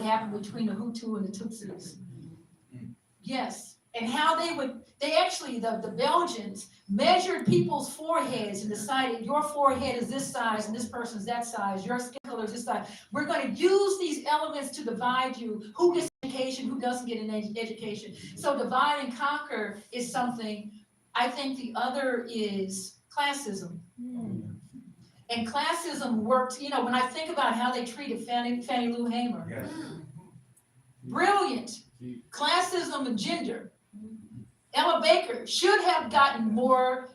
happened between the Hutu and the Tutsis. Yes, and how they actually, the Belgians measured people's foreheads and decided your forehead is this size and this person's that size, your skin color is this size. We're going to use these elements to divide you, who gets education, who doesn't get an education. So divide and conquer is something. I think the other is classism. And classism worked, when I think about how they treated Fannie Lou Hamer. Yes. Brilliant. Classism and gender. Ella Baker should have gotten more,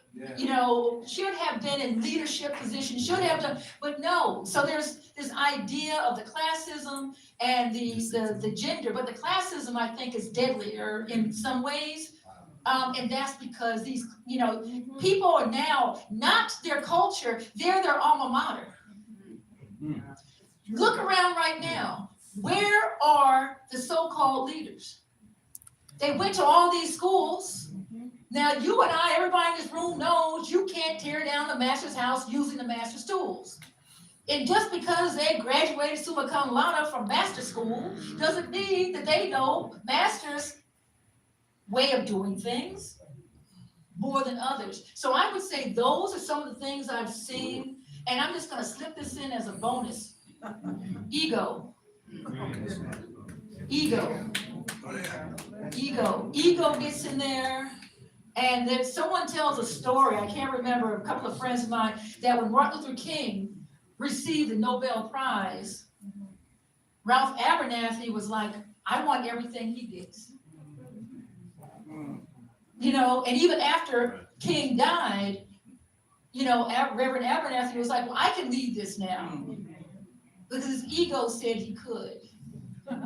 should have been in leadership positions, should have done, but no. So there's this idea of the classism and the gender, but the classism I think is deadlier in some ways. And that's because these, people are now not their culture, they're their alma mater. Look around right now. Where are the so-called leaders? They went to all these schools. Now you and I, everybody in this room knows you can't tear down the master's house using the master's tools. And just because they graduated summa cum laude from master school doesn't mean that they know master's way of doing things more than others. So I would say those are some of the things I've seen, and I'm just going to slip this in as a bonus. Ego. Ego gets in there, and then someone tells a story, I can't remember, a couple of friends of mine, that when Martin Luther King received the Nobel Prize, Ralph Abernathy was like, I want everything he gets. And even after King died, Reverend Abernathy was like, well, I can lead this now. Because his ego said he could.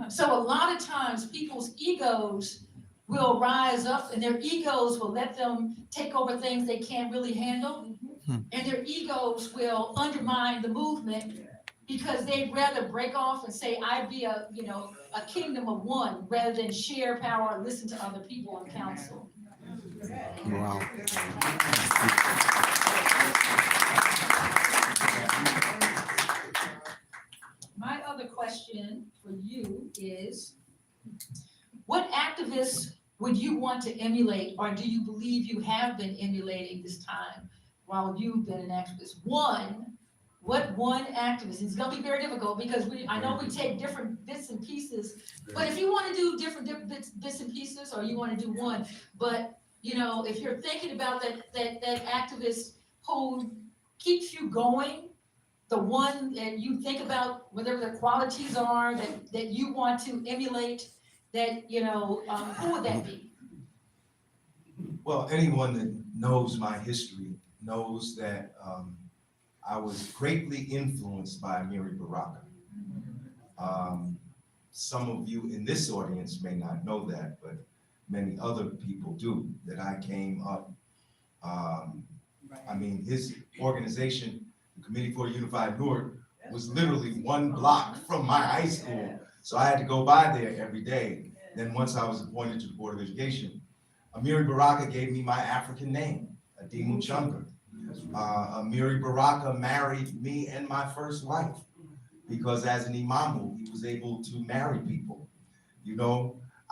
So a lot of times people's egos will rise up and their egos will let them take over things they can't really handle. And their egos will undermine the movement because they'd rather break off and say, I'd be a kingdom of one rather than share power or listen to other people and counsel. Wow. My other question for you is, what activists would you want to emulate, or do you believe you have been emulating this time while you've been an activist? What one activist? It's going to be very difficult because I know we take different bits and pieces, but if you want to do different bits and pieces, or you want to do one, but if you're thinking about that activist who keeps you going, the one that you think about, whatever the qualities are that you want to emulate, that, who would that be? Well, anyone that knows my history knows that I was greatly influenced by Amiri Baraka. Some of you in this audience may not know that, but many other people do, that I came up. His organization, the Committee for a Unified North, was literally one block from my high school. So I had to go by there every day. Then once I was appointed to the Board of Education, Amiri Baraka gave me my African name, Adimu Chunga. Amiri Baraka married me and my first wife because as an imamu, he was able to marry people.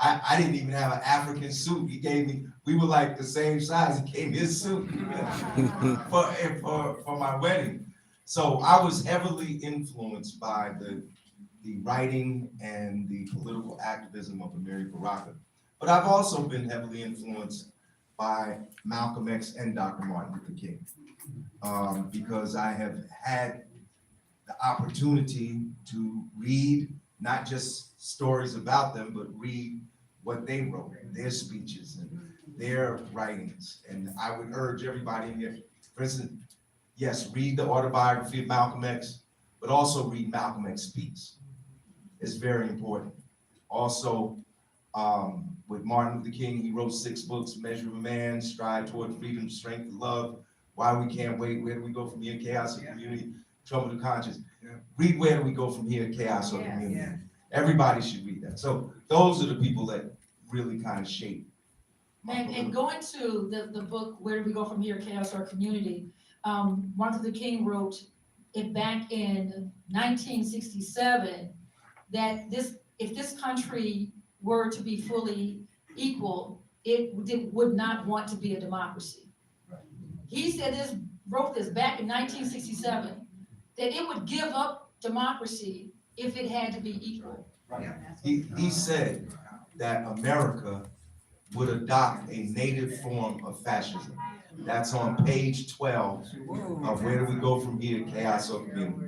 I didn't even have an African suit. He gave me, we were like the same size. He gave me his suit for my wedding. So I was heavily influenced by the writing and the political activism of Amiri Baraka. But I've also been heavily influenced by Malcolm X and Dr. Martin Luther King, because I have had the opportunity to read not just stories about them, but read what they wrote, their speeches and their writings. And I would urge everybody in here, for instance, yes, read the autobiography of Malcolm X, but also read Malcolm X speech. It's very important. Also, with Martin Luther King, he wrote 6 books: Measure of a Man, Stride Toward Freedom, Strength of Love, Why We Can't Wait, Where Do We Go From Here, Chaos of Community, Trouble of Conscience. Read Where Do We Go From Here, Chaos of Community. Everybody should read that. So those are the people that really kind of shape. And going to the book, Where Do We Go From Here, Chaos or Community, Martin Luther King wrote it back in 1967, that this if this country were to be fully equal, it would not want to be a democracy. He said this, wrote this back in 1967, that it would give up democracy if it had to be equal. He said that America would adopt a native form of fascism. That's on page 12 of Where Do We Go From Here, Chaos or Community.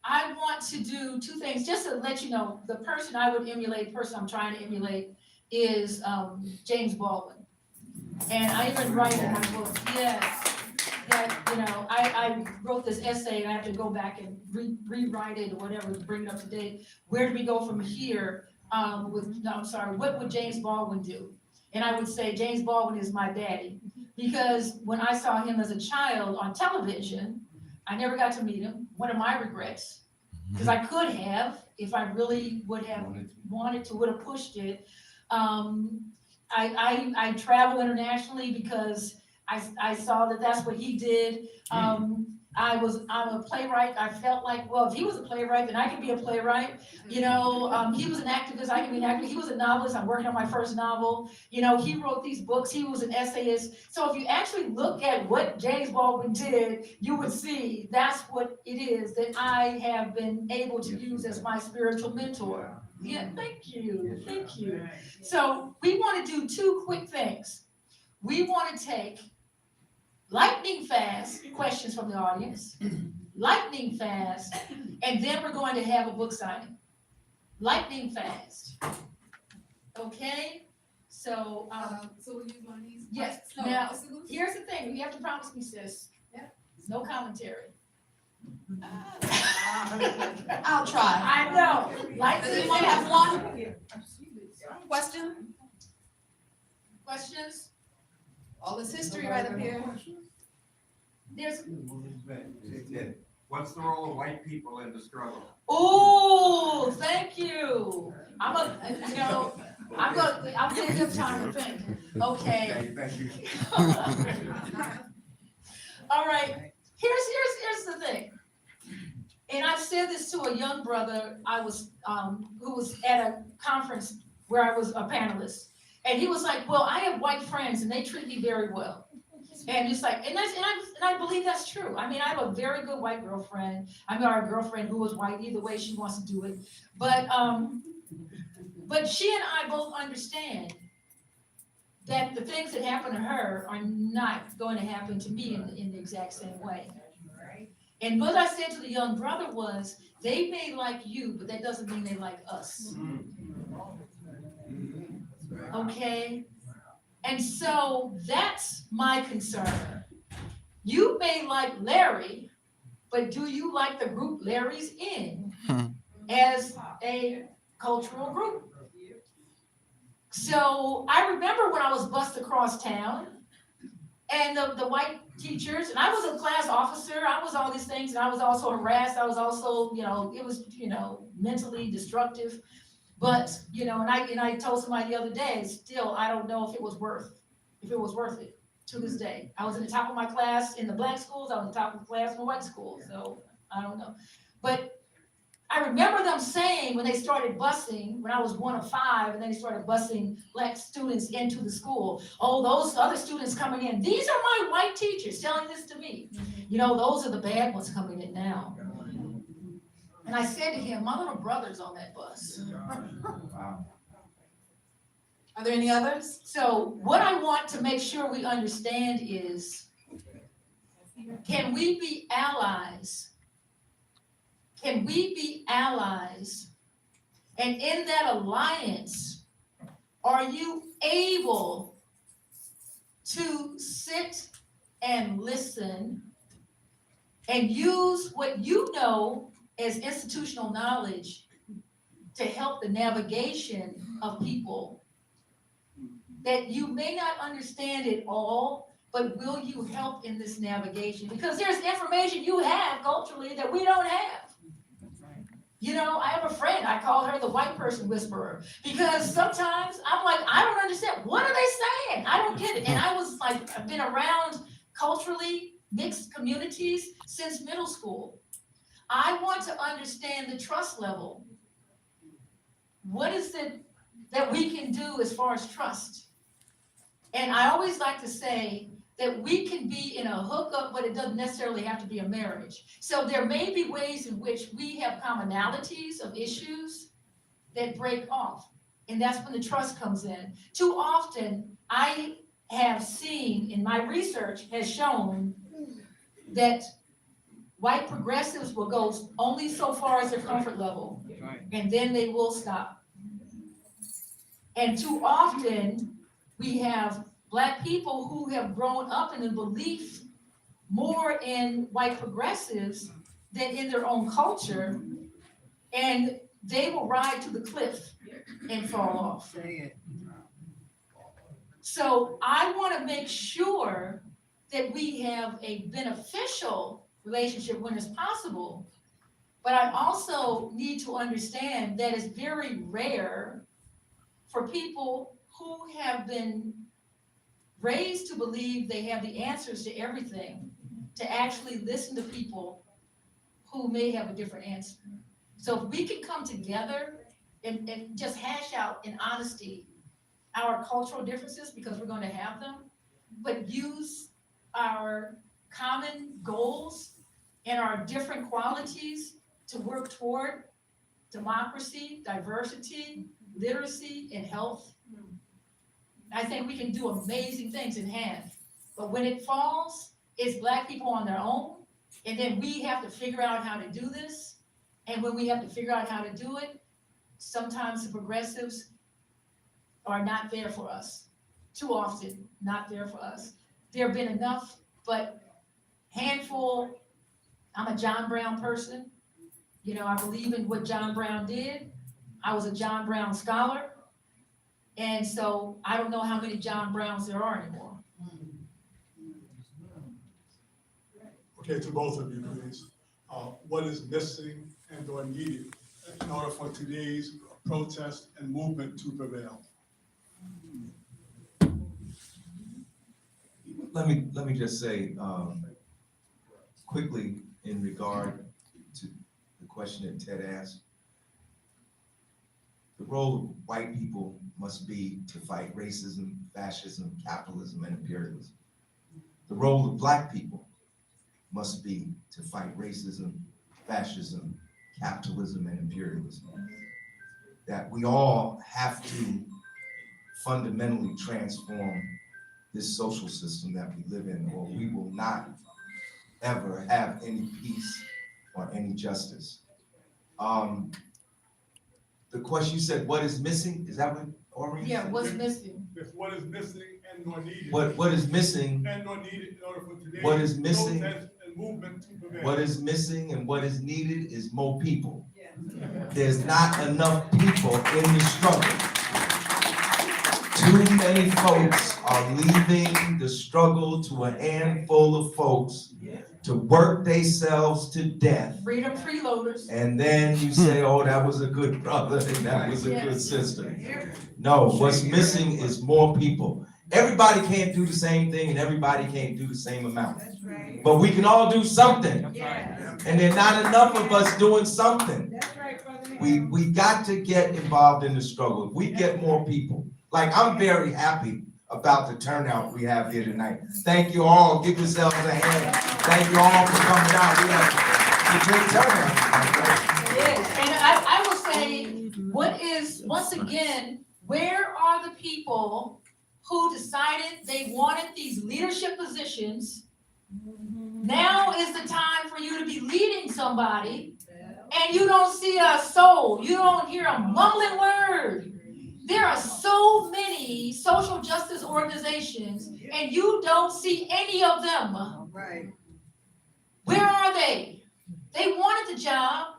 I want to do two things, just to let you know, the person I would emulate, the person I'm trying to emulate is James Baldwin. And I even write in my book, yes, that, you know, I wrote this essay and I have to go back and rewrite it or whatever, to bring it up to date. Where do we go from here what would James Baldwin do? And I would say James Baldwin is my daddy, because when I saw him as a child on television, I never got to meet him. One of my regrets, because I could have, if I really would have wanted to, would have pushed it. I travel internationally because I saw that that's what he did. I'm a playwright. I felt like, well, if he was a playwright, then I could be a playwright. You know, he was an activist, I can be an activist. He was a novelist, I'm working on my first novel. You know, he wrote these books, he was an essayist. So if you actually look at what James Baldwin did, you would see that's what it is that I have been able to use as my spiritual mentor. Yeah, thank you. So we want to do two quick things. We want to take lightning fast questions from the audience, lightning fast, and then we're going to have a book signing. Lightning fast. Okay? So, so will you want these? yes. No, Now, Mr. Lewis? here's the thing. You have to promise me, sis. Yeah. No commentary. I'll try. I know. Does Lightning anyone fast. have one question? Questions? All this history right up here. There's, What's the role of white people in the struggle? oh, thank you. I'm gonna give time to think. Okay. Thank you. All right, here's the thing. And I said this to a young brother who was at a conference where I was a panelist. And he was like, well, I have white friends and they treat me very well. And it's like, and I believe that's true. I mean, I have a very good white girlfriend. I mean, our girlfriend who was white, either way she wants to do it. But she and I both understand that the things that happen to her are not going to happen to me in the exact same way. And what I said to the young brother was, they may like you, but that doesn't mean they like us. Okay? And so that's my concern. You may like Larry, but do you like the group Larry's in as a cultural group? So I remember when I was bused across town and the white teachers, and I was a class officer, I was all these things, and I was also harassed, I was also, it was, mentally destructive. But, and I told somebody the other day, still, I don't know if it was worth it to this day. I was in the top of my class in the black schools, I was in the top of the class in the white schools, so I don't know. But I remember them saying when they started busing, when I was 1 of 5, and then they started busing black students into the school, oh, those other students coming in, these are my white teachers telling this to me. Those are the bad ones coming in now. And I said to him, my little brother's on that bus. Are there any others? So what I want to make sure we understand is, can we be allies? Can we be allies? And in that alliance, are you able to sit and listen and use what you know as institutional knowledge to help the navigation of people that you may not understand it all, but will you help in this navigation? Because there's information you have culturally that we don't have. I have a friend, I call her the white person whisperer, because sometimes I'm like, I don't understand. What are they saying? I don't get it. And I've been around culturally mixed communities since middle school. I want to understand the trust level. What is it that we can do as far as trust? And I always like to say that we can be in a hookup, but it doesn't necessarily have to be a marriage. So there may be ways in which we have commonalities of issues that break off. And that's when the trust comes in. Too often, I have seen, in my research has shown that white progressives will go only so far as their comfort level, and then they will stop. And too often, we have Black people who have grown up in the belief more in white progressives than in their own culture, and they will ride to the cliff and fall off. So I want to make sure that we have a beneficial relationship when it's possible, but I also need to understand that it's very rare for people who have been raised to believe they have the answers to everything to actually listen to people who may have a different answer. So if we can come together and just hash out in honesty our cultural differences, because we're going to have them, but use our common goals and our different qualities to work toward democracy, diversity, literacy, and health. I think we can do amazing things in hand. But when it falls, it's Black people on their own, and then we have to figure out how to do this. And when we have to figure out how to do it, sometimes the progressives are not there for us. Too often, not there for us. There have been enough, but handful. I'm a John Brown person. You know, I believe in what John Brown did. I was a John Brown scholar. And so I don't know how many John Browns there are anymore. Okay, to both of you, please. What is missing and or needed in order for today's protest and movement to prevail? Let me just say, quickly in regard to the question that Ted asked. The role of white people must be to fight racism, fascism, capitalism, and imperialism. The role of Black people must be to fight racism, fascism, capitalism, and imperialism. That we all have to fundamentally transform this social system that we live in, or we will not ever have any peace or any justice. The question you said, what is missing? Is that what Orien said? Yeah, what's missing? If what is missing and nor needed. What is missing? And nor needed in order for today's What is missing? protest and movement to prevail. What is missing and what is needed is more people. There's not enough people in the struggle. Too many folks are leaving the struggle to a handful of folks to work themselves to death. Freedom freeloaders. And then you say, oh, that was a good brother and that was a good sister. No, what's missing is more people. Everybody can't do the same thing and everybody can't do the same amount. But we can all do something. And there's not enough of us doing something. We got to get involved in the struggle. If we get more people, like I'm very happy about the turnout we have here tonight. Thank you all. Give yourselves a hand. Thank you all for coming out. We have a great turnout. Yes, and I will say, what is, once again, where are the people who decided they wanted these leadership positions? Now is the time for you to be leading somebody, and you don't see a soul. You don't hear a mumbling word. There are so many social justice organizations, and you don't see any of them. Right. Where are they? They wanted the job.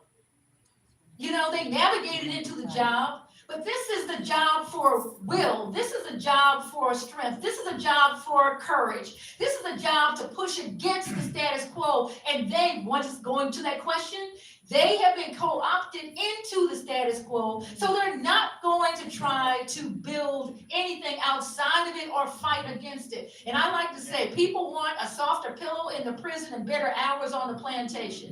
You know, they navigated into the job, but this is the job for will. This is a job for strength. This is a job for courage. This is a job to push against the status quo. And they, once going to that question, they have been co-opted into the status quo. So they're not going going to try to build anything outside of it or fight against it. And I like to say, people want a softer pillow in the prison and better hours on the plantation.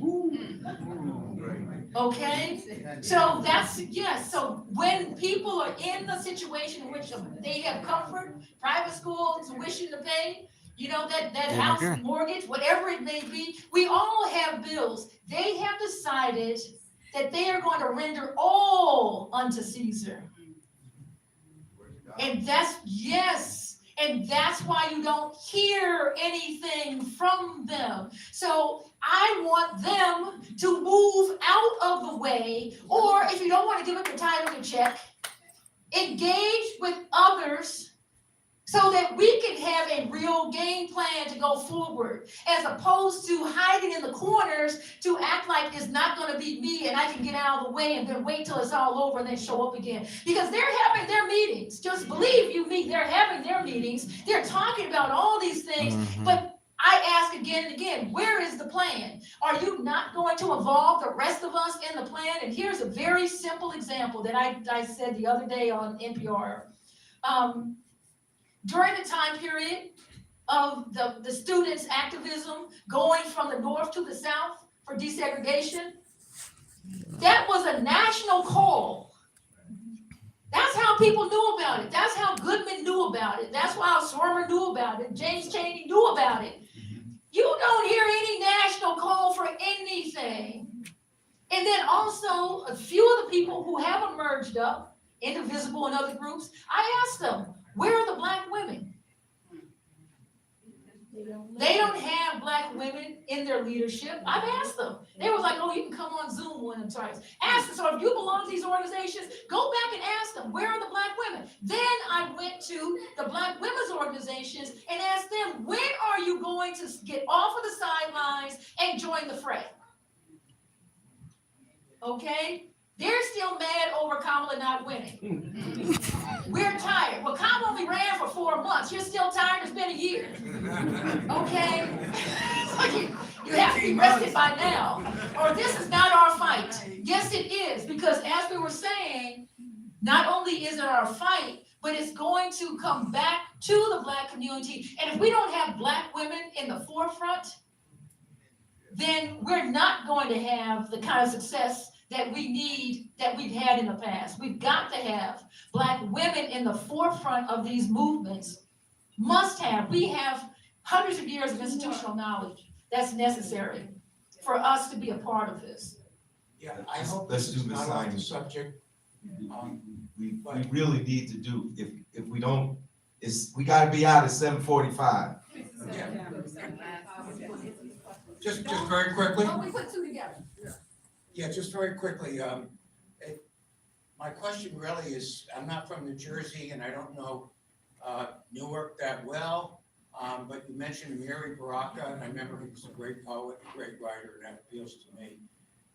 Okay? So that's, yes, so when people are in the situation in which they have comfort, private school, tuition to pay, you know, that house mortgage, whatever it may be, we all have bills. They have decided that they are going to render all unto Caesar. And that's, yes, and that's why you don't hear anything from them. So I want them to move out of the way, or if you don't want to give up your title and check, engage with others so that we can have a real game plan to go forward, as opposed to hiding in the corners to act like it's not going to be me and I can get out of the way and then wait till it's all over and then show up again. Because they're having their meetings. Just believe you me, they're having their meetings. They're talking about all these things, but I ask again and again, where is the plan? Are you not going to involve the rest of us in the plan? And here's a very simple example that I said the other day on NPR. During the time period of the students' activism going from the north to the south for desegregation, that was a national call. That's how people knew about it. That's how Goodman knew about it. That's why Swarmer knew about it. James Chaney knew about it. You don't hear any national call for anything. And then also, a few of the people who have emerged up, Indivisible and other groups, I asked them, where are the Black women? They don't have Black women in their leadership. I've asked them. They were like, oh, you can come on Zoom one of the times. Ask them, so if you belong to these organizations, go back and ask them, where are the Black women? Then I went to the Black women's organizations and asked them, when are you going to get off of the sidelines and join the fray? Okay? They're still mad over Kamala not winning. We're tired. Well, Kamala only ran for 4 months. You're still tired? It's been a year. Okay? You have to be rested by now. Or this is not our fight. Yes, it is. Because as we were saying, not only is it our fight, but it's going to come back to the Black community. And if we don't have Black women in the forefront, then we're not going to have the kind of success that we need, that we've had in the past. We've got to have Black women in the forefront of these movements. Must have. We have hundreds of years of institutional knowledge that's necessary for us to be a part of this. Yeah, I hope Let's this do is the not off the signing. subject. We really need to do, if we don't, we gotta be out at 7:45. Just very quickly. Oh, we put two together. Yeah, just very quickly, my question really is, I'm not from New Jersey and I don't know Newark that well, but you mentioned Amiri Baraka, and I remember he was a great poet, a great writer, and that appeals to me.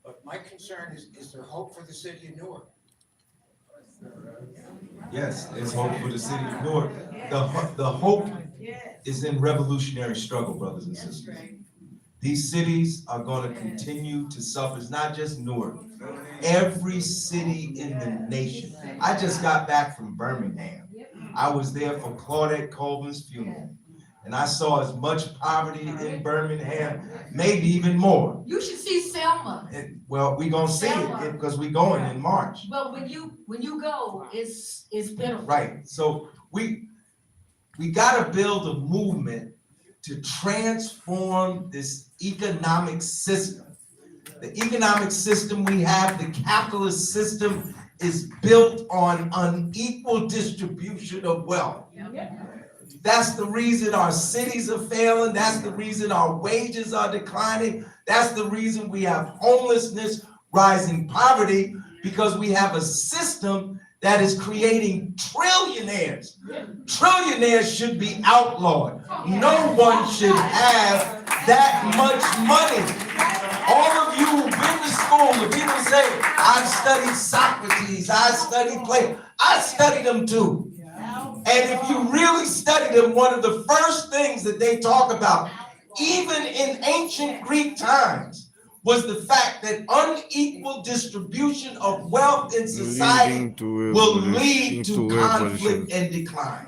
But my concern is there hope for the city of Newark? Yes, there's hope for the city of Newark. The hope is in revolutionary struggle, brothers and sisters. These cities are going to continue to suffer. It's not just Newark. Every city in the nation. I just got back from Birmingham. I was there for Claudette Colvin's funeral. And I saw as much poverty in Birmingham, maybe even more. You should see Selma. And, well, we're going to see it because we're going in March. Well, when you go, it's pitiful. Right. So we got to build a movement to transform this economic system. The economic system we have, the capitalist system, is built on unequal distribution of wealth. That's the reason our cities are failing. That's the reason our wages are declining. That's the reason we have homelessness, rising poverty, because we have a system that is creating trillionaires. Trillionaires should be outlawed. No one should have that much money. All of you who've been to school, the people say, I've studied Socrates, I studied Plato. I studied them too. And if you really study them, one of the first things that they talk about, even in ancient Greek times, was the fact that unequal distribution of wealth in society Leading to will lead to revolution. conflict and decline.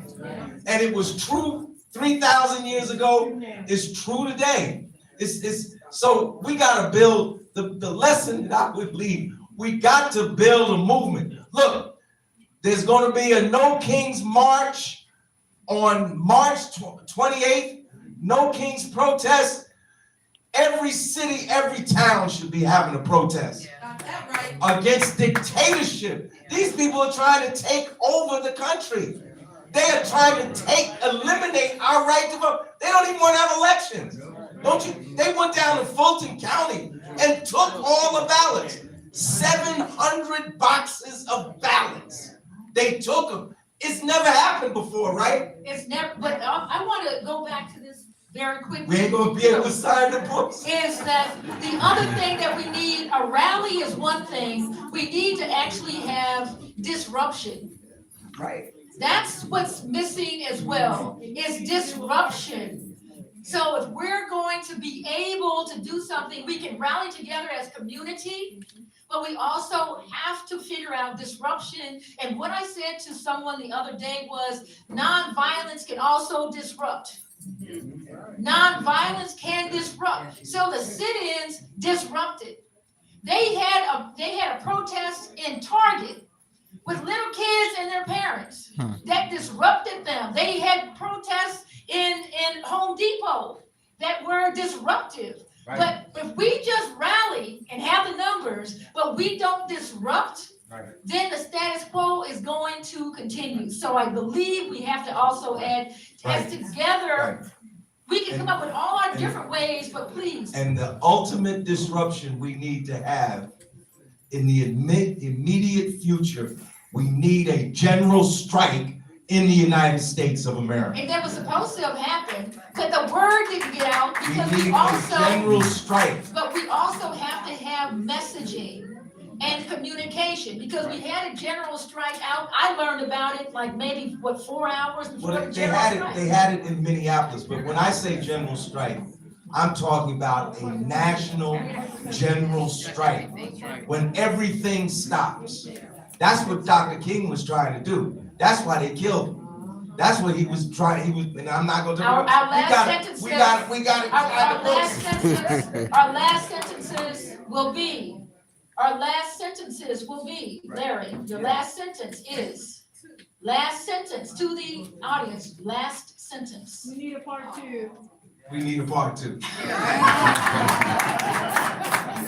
And it was true 3,000 years ago, it's true today. So we gotta build, the lesson that I would leave, we got to build a movement. Look, there's gonna be a No Kings March on March 28th, No Kings protest. Every city, every town should be having a protest Got that right. against dictatorship. These people are trying to take over the country. They are trying to eliminate our right to vote. They don't even want to have elections. Don't you? They went down to Fulton County and took all the ballots. 700 boxes of ballots. They took them. It's never happened before, right? It's never, but I want to go back to this very quickly. We ain't gonna be able to sign the books. Is that the other thing that we need, a rally is one thing, we need to actually have disruption. Right. That's what's missing as well, is disruption. So if we're going to be able to do something, we can rally together as community, but we also have to figure out disruption. And what I said to someone the other day was, nonviolence can also disrupt. Nonviolence can disrupt. So the sit-ins disrupted. They had a protest in Target with little kids and their parents that disrupted them. They had protests in Home Depot that were disruptive. Right. But if we just rally and have the numbers, but we don't disrupt, Right. then the status quo is going to continue. So I believe we have to also add, Right. together, Right. we can come up with all our different ways, but please. And the ultimate disruption we need to have in the immediate future, we need a general strike in the United States of America. And that was supposed to have happened, but the word didn't get out We because need we a also, general strike. but we also have to have messaging and communication, because we had a general strike out. I learned about it like maybe, 4 hours before Well, the they general had strike. it in Minneapolis, but when I say general strike, I'm talking about a national general strike, when everything stops. That's what Dr. King was trying to do. That's why they killed him. That's what he was trying, and I'm not gonna. Our last sentence We says- got it. Our last sentences will be, Larry, your last sentence is, last sentence to the audience, last sentence. We need a part two. We need a part two.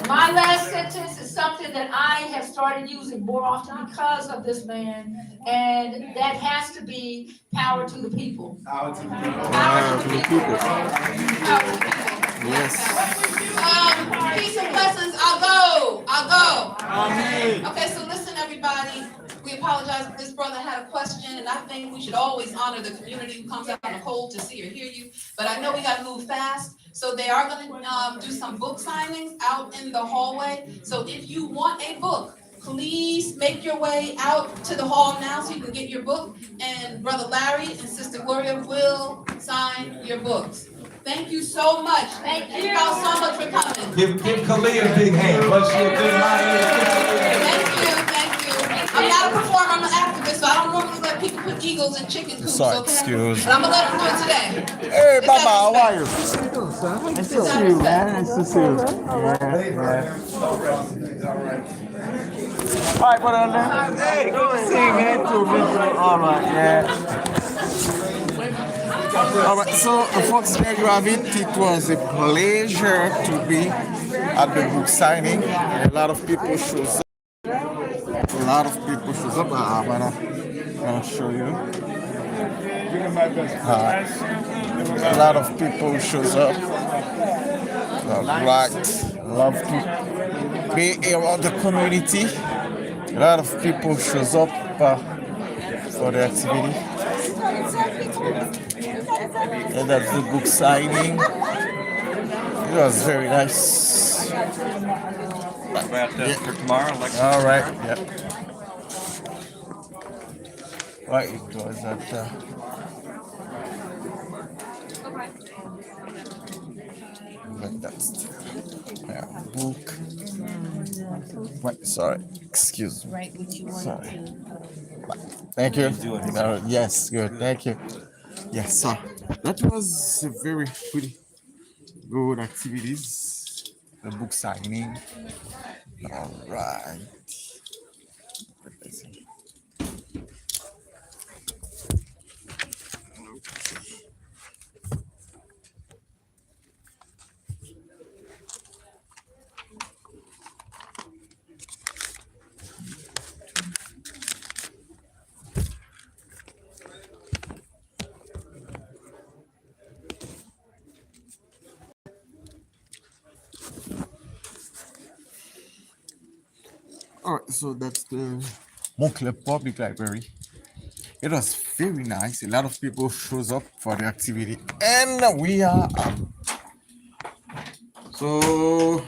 My last sentence is something that I have started using more often because of this man, and that has to be power to the people. Power to the people. Power to the people. Power to the people. Yes. Peace and blessings, I'll go. Okay, so listen, everybody, we apologize, this brother had a question, and I think we should always honor the community who comes out in the cold to see or hear you, but I know we gotta move fast, so they are gonna, do some book signings out in the hallway, so if you want a book, please make your way out to the hall now so you can get your book, and Brother Larry and Sister Gloria will sign your books. Thank you so much. Thank you. y'all so much for coming. Give Kalia a big hand. Wasn't she a good moderator? Thank you. I'm not a performer, I'm an activist, so I don't normally let people put eagles in chicken coops, Sorry, okay? excuse. But I'm gonna let them do it today. Hey, It's Baba, how out of are you? Nice to see you, man. Nice to see you. All right, brother. Hey, good to see you, man. All right, yeah. All right, so folks, there you have it. It was a pleasure to be at the book signing. A lot of people shows up. I'm gonna show you. A lot of people shows up. Love to be around the community. A lot of people shows up for the activity. And that's the book signing. It was very nice. About that for tomorrow, like. All right. Yeah. Right. It was at. Like that's. Yeah. book. Wait, sorry, excuse me. Right, what you Sorry. wanted to. Thank you. doing? Yes, good. Thank you. Yes, sir. That was a very pretty good activities. The book signing. All right. All right, so that's the Montclair Public Library. It was very nice. A lot of people shows up for the activity, and we are. So